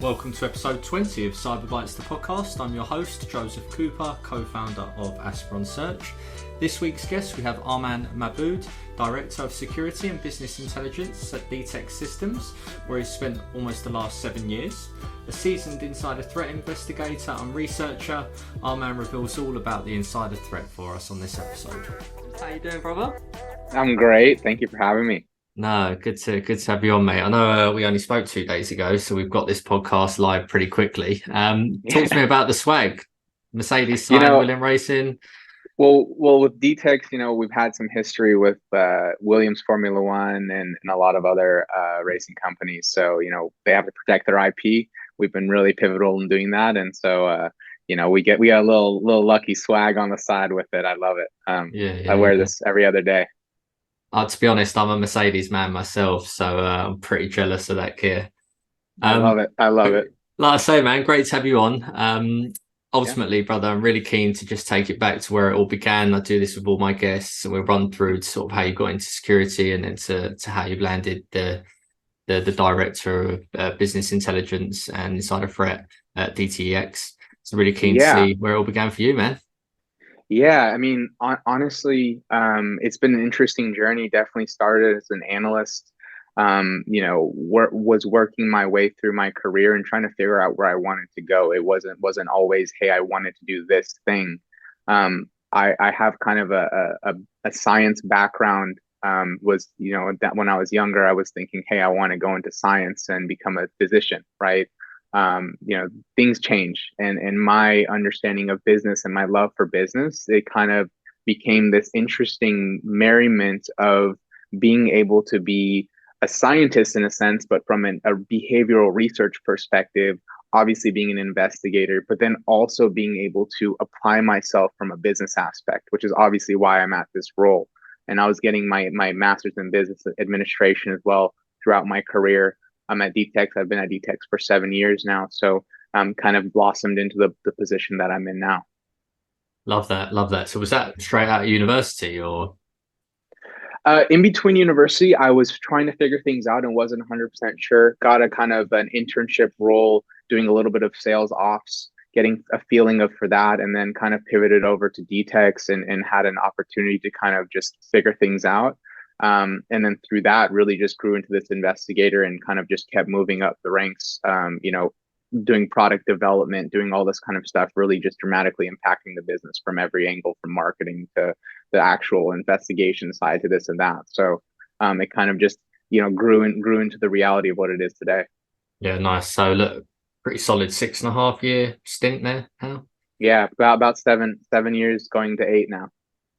Welcome to episode 20 of CyberBytes, the podcast. I'm your host, Joseph Cooper, co-founder of Aspiron Search. This week's guest, we have Armaan Mahbod, Director of Security and Business Intelligence at DTEX Systems, where he's spent almost the last 7 years. A seasoned insider threat investigator and researcher, Armaan reveals all about the insider threat for us on this episode. How you doing, brother? I'm great. Thank you for having me. No, good to have you on, mate. I know we only spoke 2 days ago, so we've got this podcast live pretty quickly. Talk to me about the swag. Mercedes side, Williams Racing. Well, with DTEX, we've had some history with Williams Formula One and a lot of other racing companies. So, they have to protect their IP. We've been really pivotal in doing that, and so we got a little lucky swag on the side with it. I love it. I wear this every other day. To be honest, I'm a Mercedes man myself, so I'm pretty jealous of that gear. I love it. Like I say, man, great to have you on. Ultimately, brother, I'm really keen to just take it back to where it all began. I do this with all my guests, and we'll run through sort of how you got into security and then to how you landed the director of business intelligence and insider threat at DTEX. So really keen to see where it all began for you, man. Yeah, I mean, honestly, it's been an interesting journey. Definitely started as an analyst, was working my way through my career and trying to figure out where I wanted to go. It wasn't always, hey, I wanted to do this thing. I have kind of a science background. That when I was younger, I was thinking, hey, I want to go into science and become a physician, right? Things change, and my understanding of business and my love for business, it kind of became this interesting merriment of being able to be a scientist in a sense, but from a behavioral research perspective, obviously being an investigator, but then also being able to apply myself from a business aspect, which is obviously why I'm at this role. And I was getting my master's in business administration as well throughout my career. I'm at DTEX. I've been at DTEX for 7 years now. So kind of blossomed into the position that I'm in now. Love that. So was that straight out of university or? In between university, I was trying to figure things out and wasn't 100% sure. Got a kind of an internship role, doing a little bit of sales ops, getting a feeling for that, and then kind of pivoted over to DTEX and had an opportunity to kind of just figure things out. And then through that really just grew into this investigator and kind of just kept moving up the ranks, doing product development, doing all this kind of stuff, really just dramatically impacting the business from every angle, from marketing to the actual investigation side to this and that. So it kind of just, grew into the reality of what it is today. Yeah, nice. So look, pretty solid 6.5 year stint there, huh? Yeah, about seven years going to 8 now.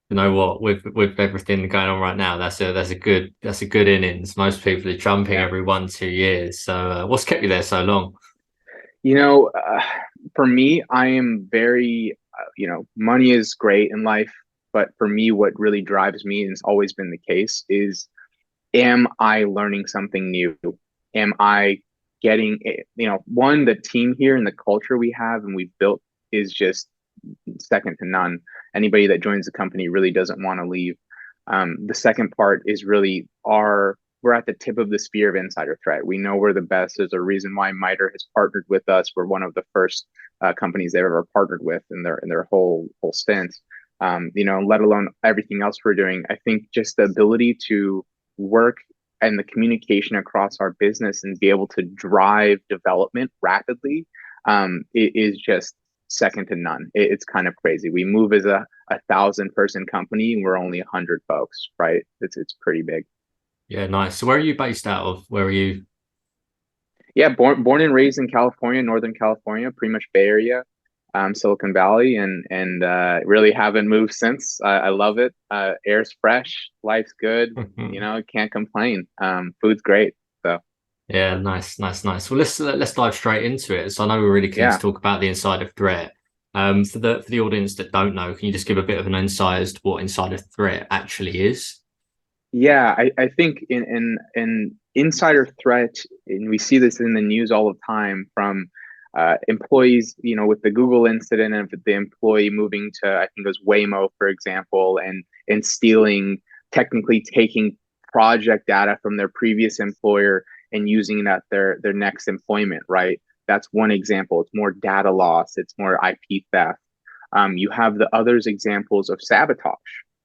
You know what, with everything going on right now, that's a good innings. Most people are jumping every 1-2 years. So what's kept you there so long? For me, I am very, money is great in life, but for me, what really drives me, and it's always been the case, is am I learning something new? Am I getting, the team here and the culture we have and we've built is just second to none. Anybody that joins the company really doesn't want to leave. The second part is really we're at the tip of the spear of insider threat. We know we're the best. There's a reason why MITRE has partnered with us. We're one of the first companies they've ever partnered with in their whole stint. Let alone everything else we're doing. I think just the ability to work and the communication across our business and be able to drive development rapidly it is just second to none. It's kind of crazy. We move as a 1,000-person company and we're only 100 folks, right? It's pretty big. Yeah, nice. So where are you based out of? Where are you? Yeah, born and raised in California, Northern California, pretty much Bay Area, Silicon Valley, and really haven't moved since. I love it. Air's fresh, life's good. Can't complain. Food's great. So. Yeah, nice. Well, let's dive straight into it. So I know we're really keen to talk about the insider threat. For the audience that don't know, can you just give a bit of an insight as to what insider threat actually is? Yeah, I think in insider threat, and we see this in the news all the time from employees, with the Google incident of the employee moving to, I think it was Waymo, for example, and stealing, technically taking project data from their previous employer and using it at their next employment, right? That's one example. It's more data loss. It's more IP theft. You have the others examples of sabotage,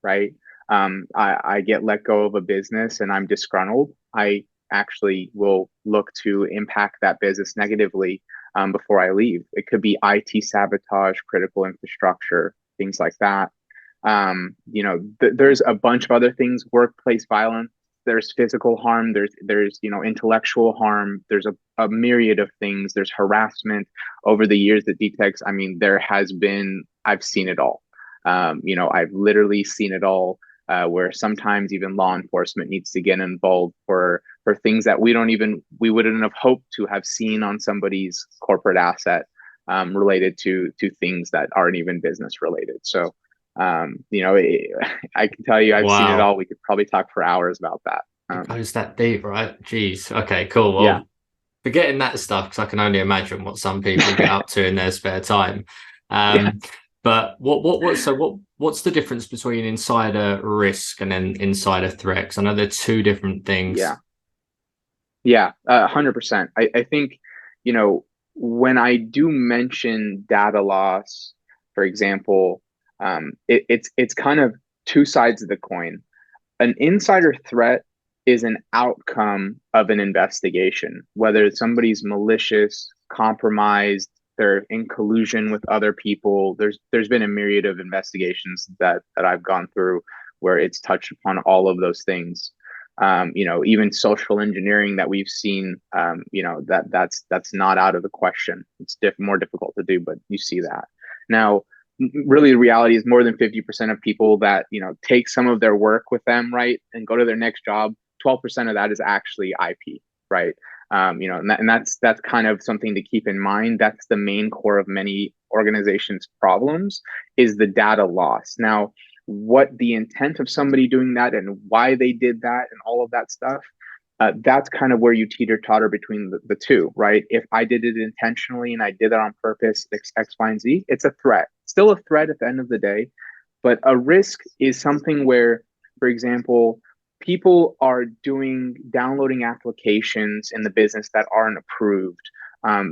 right? I get let go of a business and I'm disgruntled. I actually will look to impact that business negatively before I leave. It could be IT sabotage, critical infrastructure, things like that. There's a bunch of other things, workplace violence. There's physical harm. There's intellectual harm. There's a myriad of things. There's harassment over the years at DTEX. I mean, I've seen it all. I've literally seen it all. Where sometimes even law enforcement needs to get involved for things that we wouldn't have hoped to have seen on somebody's corporate asset, related to things that aren't even business related. So, I can tell you I've seen it Wow. all. We could probably talk for hours about that. It goes that deep, right? Jeez. Okay, cool. Yeah, Well, forgetting that stuff, because I can only imagine what some people get up to in their spare time. yeah, Um, but what's the difference between insider risk and then insider threat? 'Cause I know they're two different yeah, things. yeah. 100%. I think, when I do mention data loss, for example, it's kind of two sides of the coin. An insider threat is an outcome of an investigation, whether somebody's malicious, compromised, they're in collusion with other people. There's been a myriad of investigations that I've gone through where it's touched upon all of those things. Even social engineering that we've seen, that's not out of the question. It's more difficult to do, but you see that. Now, really the reality is more than 50% of people that take some of their work with them, right, and go to their next job, 12% of that is actually IP, right? And that's kind of something to keep in mind. That's the main core of many organizations' problems, is the data loss. Now, what the intent of somebody doing that and why they did that and all of that stuff, that's kind of where you teeter totter between the two, right? If I did it intentionally and I did it on purpose, X, Y, and Z, it's a threat. Still a threat at the end of the day, but a risk is something where, for example, people are downloading applications in the business that aren't approved.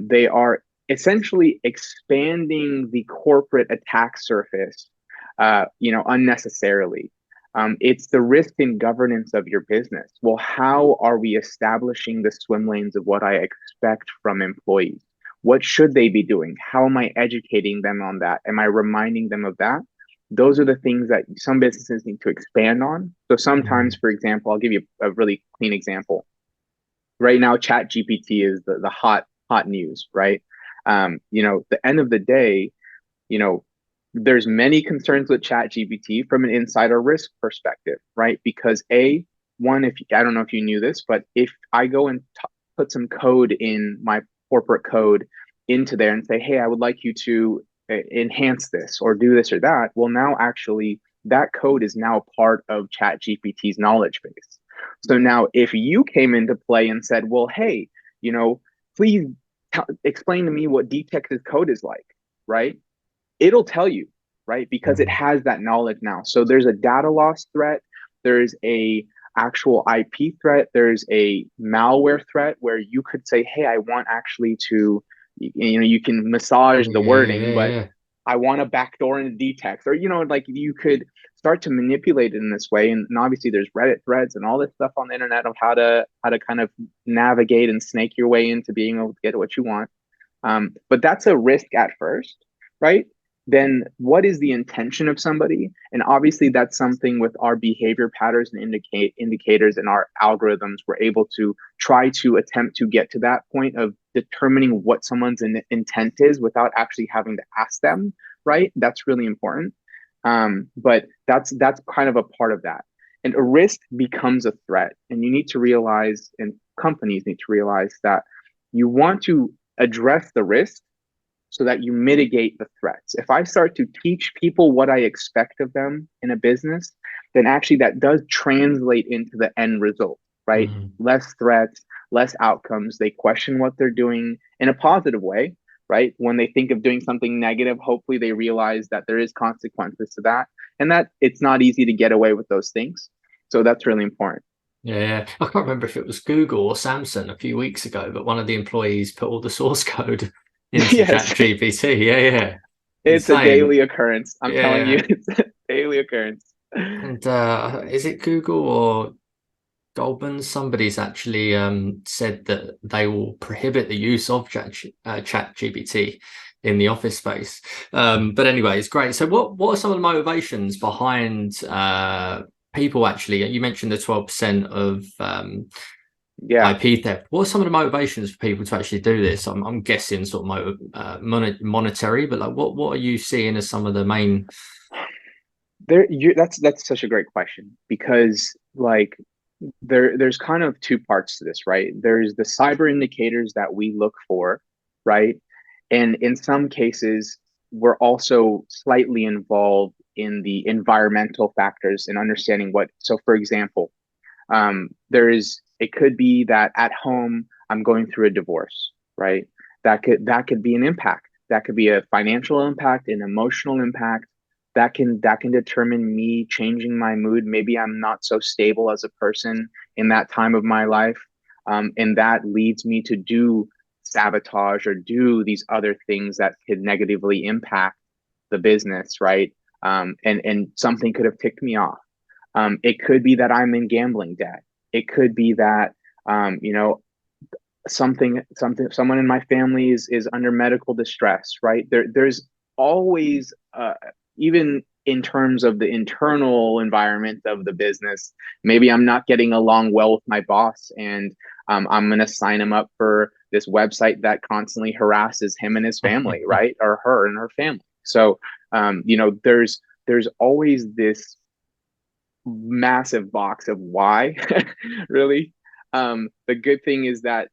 They are essentially expanding the corporate attack surface, unnecessarily. It's the risk and governance of your business. Well, how are we establishing the swim lanes of what I expect from employees? What should they be doing? How am I educating them on that? Am I reminding them of that? Those are the things that some businesses need to expand on. So sometimes, Mm. for example, I'll give you a really clean example. Right now, Chat GPT is the hot news, right? The end of the day, you know, there's many concerns with Chat GPT from an insider risk perspective, right? Because one, if I don't know if you knew this, but if I go and put some code in my corporate code into there and say, hey, I would like you to enhance this or do this or that, well, now actually that code is now part of Chat GPT's knowledge base. So now if you came into play and said, well, hey, please explain to me what DTEX's code is like, right? It'll tell you, right? Because it Mm. has that knowledge now. So there's a data loss threat, there's a actual IP threat, there's a malware threat where you could say, hey, I want actually to, you can massage the Yeah, wording, yeah, but yeah. I want a backdoor into DTEX, or like you could start to manipulate it in this way. And obviously there's Reddit threads and all this stuff on the internet of how to kind of navigate and snake your way into being able to get what you want. But that's a risk at first, right? Then what is the intention of somebody? And obviously that's something with our behavior patterns and indicators and our algorithms, we're able to try to attempt to get to that point of determining what someone's intent is without actually having to ask them, right? That's really important. But that's kind of a part of that. And a risk becomes a threat. And you need to realize, and companies need to realize, that you want to address the risk so that you mitigate the threats. If I start to teach people what I expect of them in a business, then actually that does translate into the end result, right? Mm. Less threats, less outcomes. They question what they're doing in a positive way, right? When they think of doing something negative, hopefully they realize that there is consequences to that and that it's not easy to get away with those things. So that's really important. Yeah, I can't remember if it was Google or Samsung a few weeks ago, but one of the employees put all the source code into Yes, ChatGPT. Yeah, yeah, it's a insane. daily occurrence. I'm Yeah, telling you, yeah. it's a daily occurrence. And is it Google or Goldman? Somebody's actually said that they will prohibit the use of ChatGPT in the office space. But anyway, it's great. So, what are some of the motivations behind people actually? You mentioned the 12% of Yeah. IP theft. What are some of the motivations for people to actually do this? I'm guessing sort of monetary, but like, what are you seeing as some of the main? That's such a great question because like there's kind of two parts to this, right? There's the cyber indicators that we look for, right? And in some cases, we're also slightly involved in the environmental factors and understanding what. So, for example, it could be that at home I'm going through a divorce, right? That could be an impact. That could be a financial impact, an emotional impact. That can determine me changing my mood. Maybe I'm not so stable as a person in that time of my life, and that leads me to do sabotage or do these other things that could negatively impact the business, right? And something could have ticked me off. It could be that I'm in gambling debt. It could be that you know, someone in my family is under medical distress, right? There's always even in terms of the internal environment of the business, maybe I'm not getting along well with my boss, and I'm going to sign him up for this website that constantly harasses him and his family, right? Or her and her family. So there's always this massive box of why, really. The good thing is that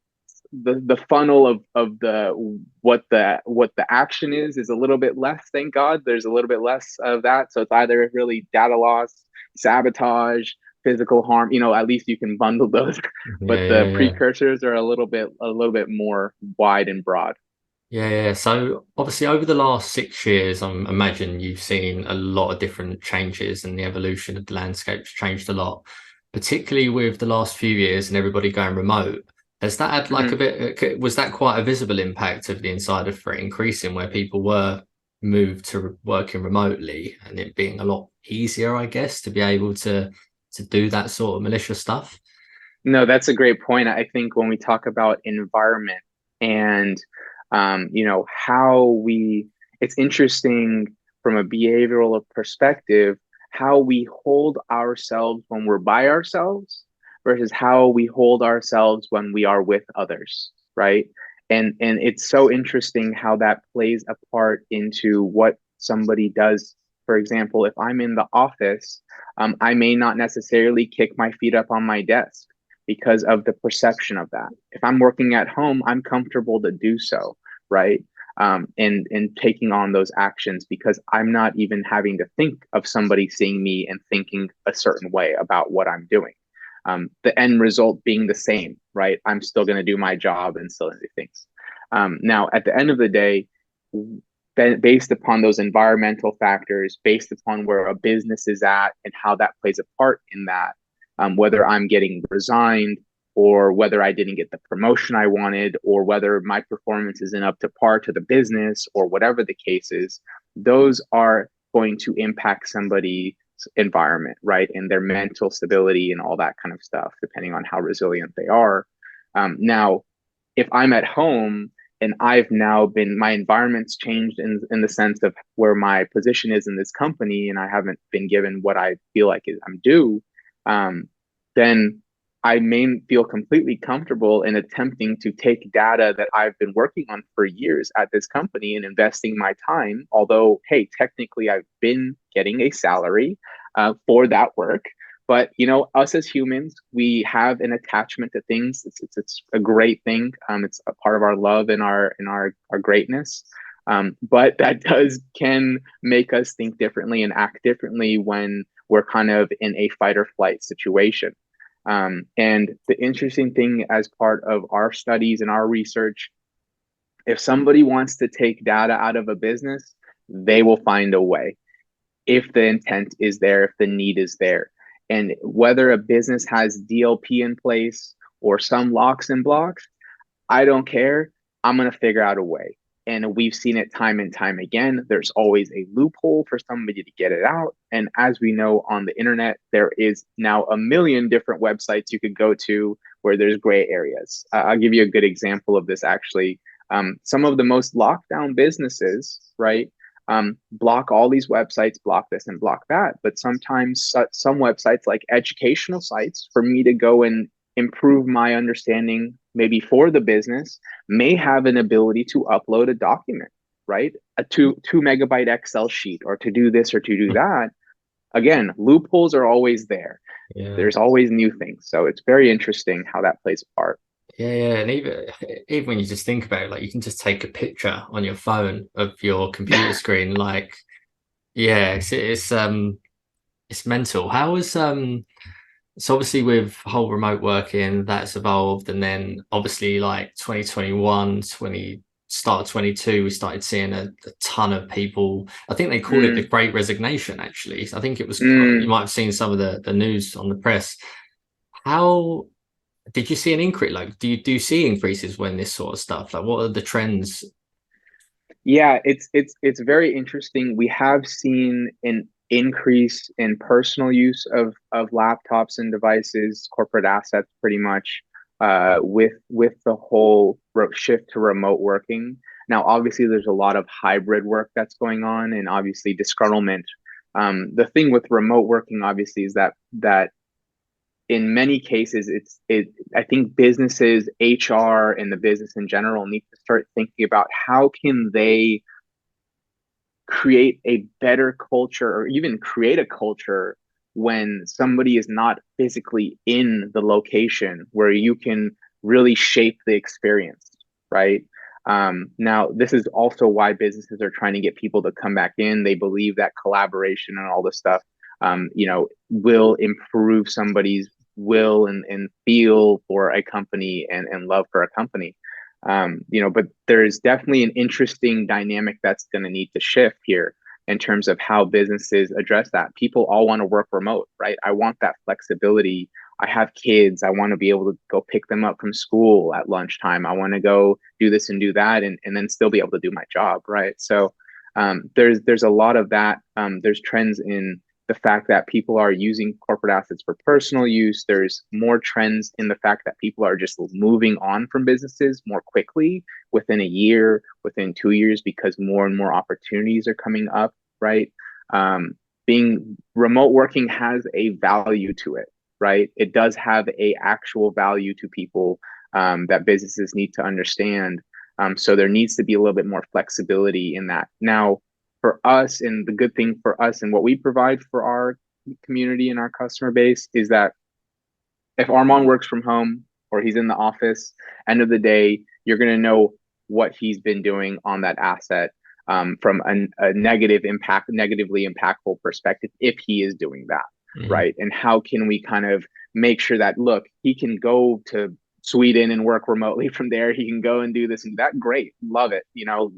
the funnel of what the action is a little bit less. Thank God, there's a little bit less of that. So it's either really data loss, sabotage, physical harm. At least you can bundle those, Yeah, but yeah, the yeah. precursors are a little bit more wide and broad. Yeah, yeah. So obviously over the last 6 years, I imagine you've seen a lot of different changes and the evolution of the landscape's changed a lot, particularly with the last few years and everybody going remote. Has that had like a Mhm. bit, was that quite a visible impact of the insider threat increasing where people were moved to working remotely and it being a lot easier, I guess, to be able to do that sort of malicious stuff? No, that's a great point. I think when we talk about environment and how it's interesting from a behavioral perspective how we hold ourselves when we're by ourselves versus how we hold ourselves when we are with others, right? And it's so interesting how that plays a part into what somebody does. For example, if I'm in the office, I may not necessarily kick my feet up on my desk because of the perception of that. If I'm working at home, I'm comfortable to do so, right? And taking on those actions because I'm not even having to think of somebody seeing me and thinking a certain way about what I'm doing. The end result being the same, right? I'm still going to do my job and still do things. Now, at the end of the day, based upon those environmental factors, based upon where a business is at and how that plays a part in that, whether I'm getting resigned or whether I didn't get the promotion I wanted or whether my performance isn't up to par to the business or whatever the case is, those are going to impact somebody's environment, right? And their mental stability and all that kind of stuff, depending on how resilient they are. Now, if I'm at home and I've now been my environment's changed in the sense of where my position is in this company and I haven't been given what I feel like I'm due, um, then I may feel completely comfortable in attempting to take data that I've been working on for years at this company and investing my time. Although, hey, technically I've been getting a salary for that work. But us as humans, we have an attachment to things. It's a great thing. It's a part of our love and our greatness. But that does can make us think differently and act differently when we're kind of in a fight or flight situation. And the interesting thing, as part of our studies and our research, if somebody wants to take data out of a business, they will find a way if the intent is there, if the need is there. And whether a business has DLP in place or some locks and blocks, I don't care. I'm going to figure out a way. And we've seen it time and time again. There's always a loophole for somebody to get it out. And as we know on the internet, there is now a million different websites you could go to where there's gray areas. I'll give you a good example of this actually. Some of the most locked down businesses, right, block all these websites, block this and block that. But sometimes some websites, like educational sites, for me to go and improve my understanding maybe for the business, may have an ability to upload a document, right? A two megabyte Excel sheet, or to do this or to do that. Again, loopholes are always there. Yeah. There's always new things. So it's very interesting how that plays a part. Yeah, and even when you just think about it, like you can just take a picture on your phone of your computer screen. Like, yeah, it's mental. How was so obviously with whole remote working that's evolved, and then obviously like 2021, start of 22, we started seeing a ton of people. I think they called it the Great Resignation. Actually, I think it was. You might have seen some of the news on the press. How did you see an increase? Like, do you see increases when this sort of stuff? Like, what are the trends? Yeah, it's very interesting. We have seen an increase in personal use of laptops and devices, corporate assets, pretty much, with the whole shift to remote working. Now, obviously, there's a lot of hybrid work that's going on, and obviously disgruntlement. The thing with remote working, obviously, is that in many cases, I think businesses, HR, and the business in general need to start thinking about how can they create a better culture, or even create a culture when somebody is not physically in the location where you can really shape the experience, right? Now, this is also why businesses are trying to get people to come back in. They believe that collaboration and all this stuff, will improve somebody's will and feel for a company, and love for a company. But there's definitely an interesting dynamic that's going to need to shift here in terms of how businesses address that. People all want to work remote, right? I want that flexibility. I have kids. I want to be able to go pick them up from school at lunchtime. I want to go do this and do that, and then still be able to do my job, right? So there's a lot of that. There's trends in the fact that people are using corporate assets for personal use. There's more trends in the fact that people are just moving on from businesses more quickly within a year, within 2 years, because more and more opportunities are coming up, right? Being remote working has a value to it, right? It does have a actual value to people, that businesses need to understand. So there needs to be a little bit more flexibility in that. Now, for us, and the good thing for us and what we provide for our community and our customer base is that if Armaan works from home or he's in the office, end of the day, you're going to know what he's been doing on that asset, from a negatively impactful perspective, if he is doing that, right? And how can we kind of make sure that, look, he can go to Sweden and work remotely from there. He can go and do this and that. Great. Love it.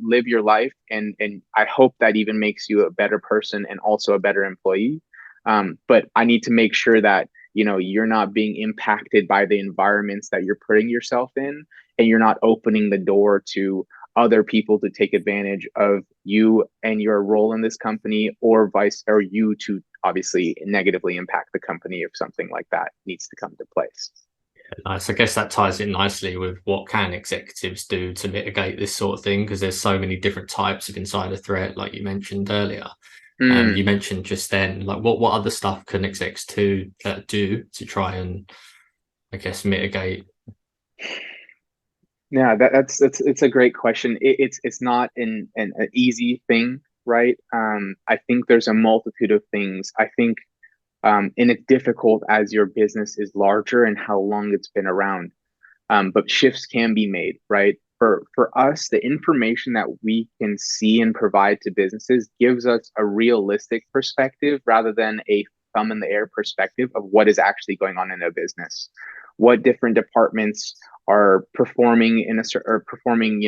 Live your life. And I hope that even makes you a better person and also a better employee. But I need to make sure that, you're not being impacted by the environments that you're putting yourself in, and you're not opening the door to other people to take advantage of you and your role in this company, or you to obviously negatively impact the company if something like that needs to come to place. Nice. I guess that ties in nicely with what can executives do to mitigate this sort of thing, because there's so many different types of insider threat, like you mentioned earlier. You mentioned just then, like what other stuff can execs do to try and, I guess, mitigate? Yeah, it's a great question. It's not an easy thing, right? I think there's a multitude of things. I think, and it's difficult as your business is larger and how long it's been around. But shifts can be made, right? For us, the information that we can see and provide to businesses gives us a realistic perspective rather than a thumb in the air perspective of what is actually going on in a business. What different departments are performing or performing,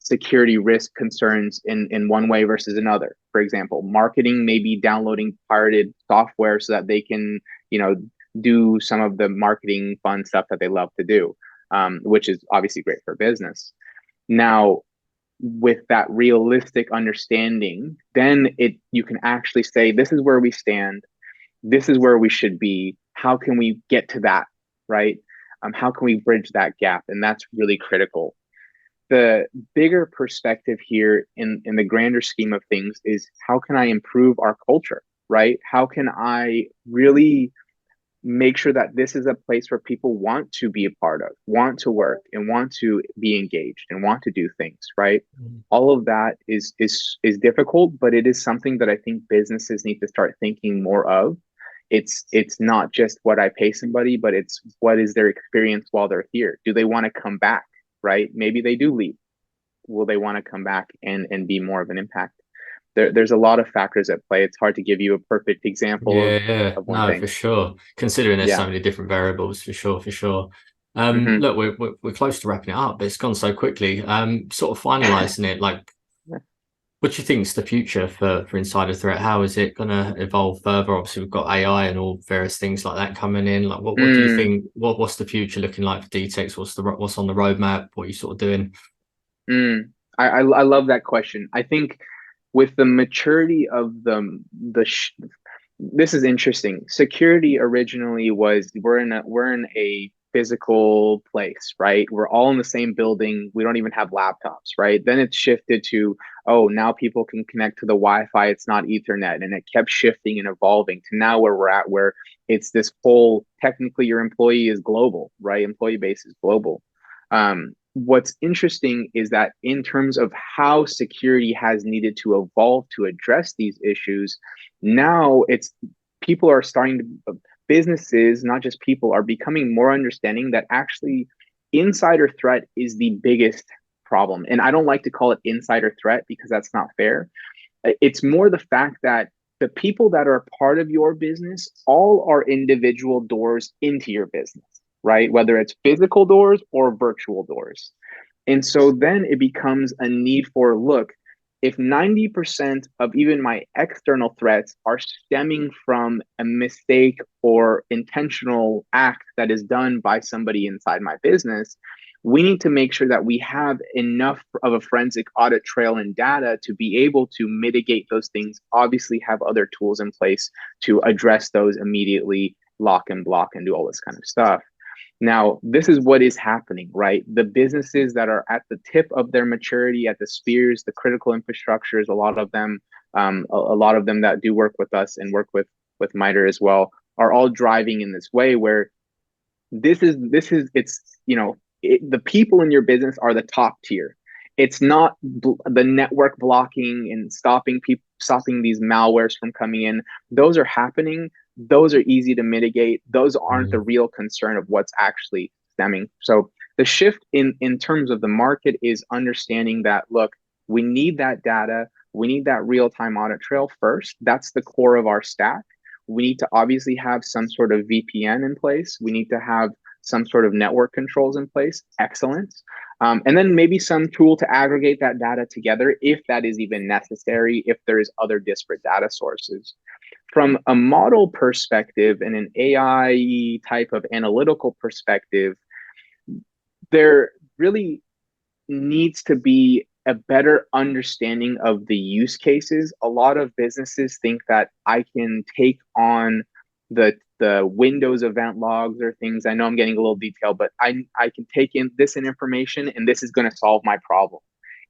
security risk concerns in one way versus another. For example, marketing may be downloading pirated software so that they can, do some of the marketing fun stuff that they love to do, which is obviously great for business. Now, with that realistic understanding, then you can actually say, this is where we stand, this is where we should be. How can we get to that, right? How can we bridge that gap? And that's really critical. The bigger perspective here in the grander scheme of things is, how can I improve our culture, right? How can I really make sure that this is a place where people want to be a part of, want to work, and want to be engaged and want to do things, right? All of that is difficult, but it is something that I think businesses need to start thinking more of. It's not just what I pay somebody, but it's what is their experience while they're here. Do they want to come back, right? Maybe they do leave. Will they want to come back and be more of an impact? There's a lot of factors at play. It's hard to give you a perfect example Yeah, of one no, for thing. sure. Considering there's Yeah. so many different variables, for sure, for sure. Hmm. Look, we're close to wrapping it up, but it's gone so quickly. Sort of finalizing it, like, what do you think is the future for insider threat? How is it going to evolve further? Obviously, we've got AI and all various things like that coming in. Like, what do you Mm, think? What's the future looking like for DTEX? What's on the roadmap? What are you sort of doing? mm. I love that question. I think with the maturity of this is interesting. Security originally was, we're in a physical place, right? We're all in the same building. We don't even have laptops, right? Then it's shifted to, oh, now people can connect to the Wi-Fi. It's not Ethernet, and it kept shifting and evolving to now where we're at, where it's this whole, technically your employee is global, right? Employee base is global. What's interesting is that in terms of how security has needed to evolve to address these issues, now it's people are starting to, businesses, not just people, are becoming more understanding that actually insider threat is the biggest problem. And I don't like to call it insider threat because that's not fair. It's more the fact that the people that are part of your business all are individual doors into your business, right? Whether it's physical doors or virtual doors. And so then it becomes a need for, look, if 90% of even my external threats are stemming from a mistake or intentional act that is done by somebody inside my business, we need to make sure that we have enough of a forensic audit trail and data to be able to mitigate those things. Obviously, have other tools in place to address those immediately, lock and block, and do all this kind of stuff. Now, this is what is happening, right? The businesses that are at the tip of their maturity, at the spheres, the critical infrastructures, a lot of them that do work with us and work with MITRE as well, are all driving in this way where it's, the people in your business are the top tier. It's not the network blocking and stopping these malwares from coming in. Those are happening. Those are easy to mitigate. Those aren't the real concern of what's actually stemming. So the shift in terms of the market is understanding that, look, we need that data. We need that real-time audit trail first. That's the core of our stack. We need to obviously have some sort of VPN in place. We need to have some sort of network controls in place. Excellent. And then maybe some tool to aggregate that data together if that is even necessary, if there is other disparate data sources. From a model perspective and an AI type of analytical perspective, there really needs to be a better understanding of the use cases. A lot of businesses think that I can take on the Windows event logs or things. I know I'm getting a little detailed, but I can take in this information and this is going to solve my problem.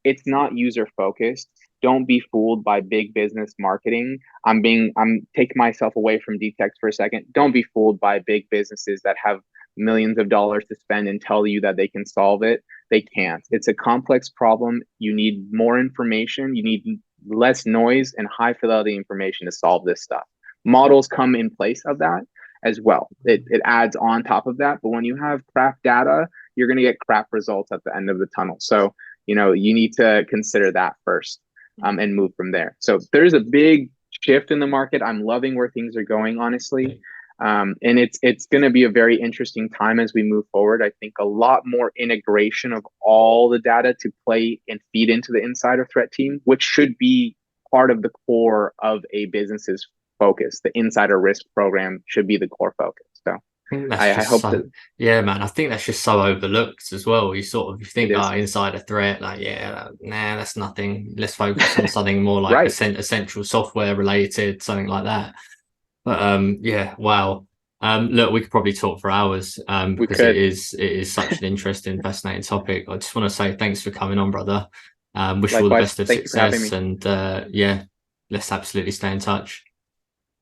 It's not user focused. Don't be fooled by big business marketing. I'm taking myself away from DTEX for a second. Don't be fooled by big businesses that have millions of dollars to spend and tell you that they can solve it. They can't. It's a complex problem. You need more information. You need less noise and high fidelity information to solve this stuff. Models come in place of that as well. It adds on top of that. But when you have crap data, you're going to get crap results at the end of the tunnel. So, you need to consider that first and move from there. So there's a big shift in the market. I'm loving where things are going, honestly. And it's going to be a very interesting time as we move forward. I think a lot more integration of all the data to play and feed into the insider threat team, which should be part of the core of a business's focus. The insider risk program should be the core focus. So I think that's I just hope so, that yeah, man. I think that's just so overlooked as well. You think it is about insider threat, like, yeah, nah, that's nothing. Let's focus on something more like right. essential software related, something like that. But yeah, wow. Look, we could probably talk for hours We because it could. is such an interesting, fascinating topic. I just want to say thanks for coming on, brother. Wish you all the Likewise. best of Thank you for having success, me. and yeah, let's absolutely stay in touch.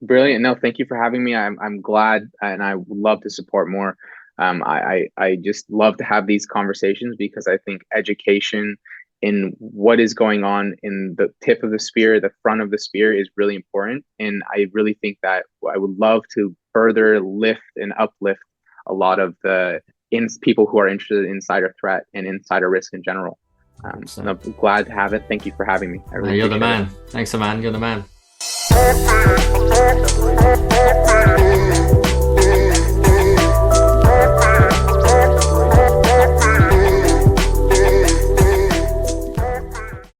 Brilliant. No, thank you for having me. I'm glad, and I would love to support more. I just love to have these conversations because I think education in what is going on in the tip of the spear, the front of the spear, is really important. And I really think that I would love to further lift and uplift a lot of the people who are interested in insider threat and insider risk in general. So, I'm glad to have it. Thank you for having me. I really you're the appreciate man. Thanks, man. You're the man. it.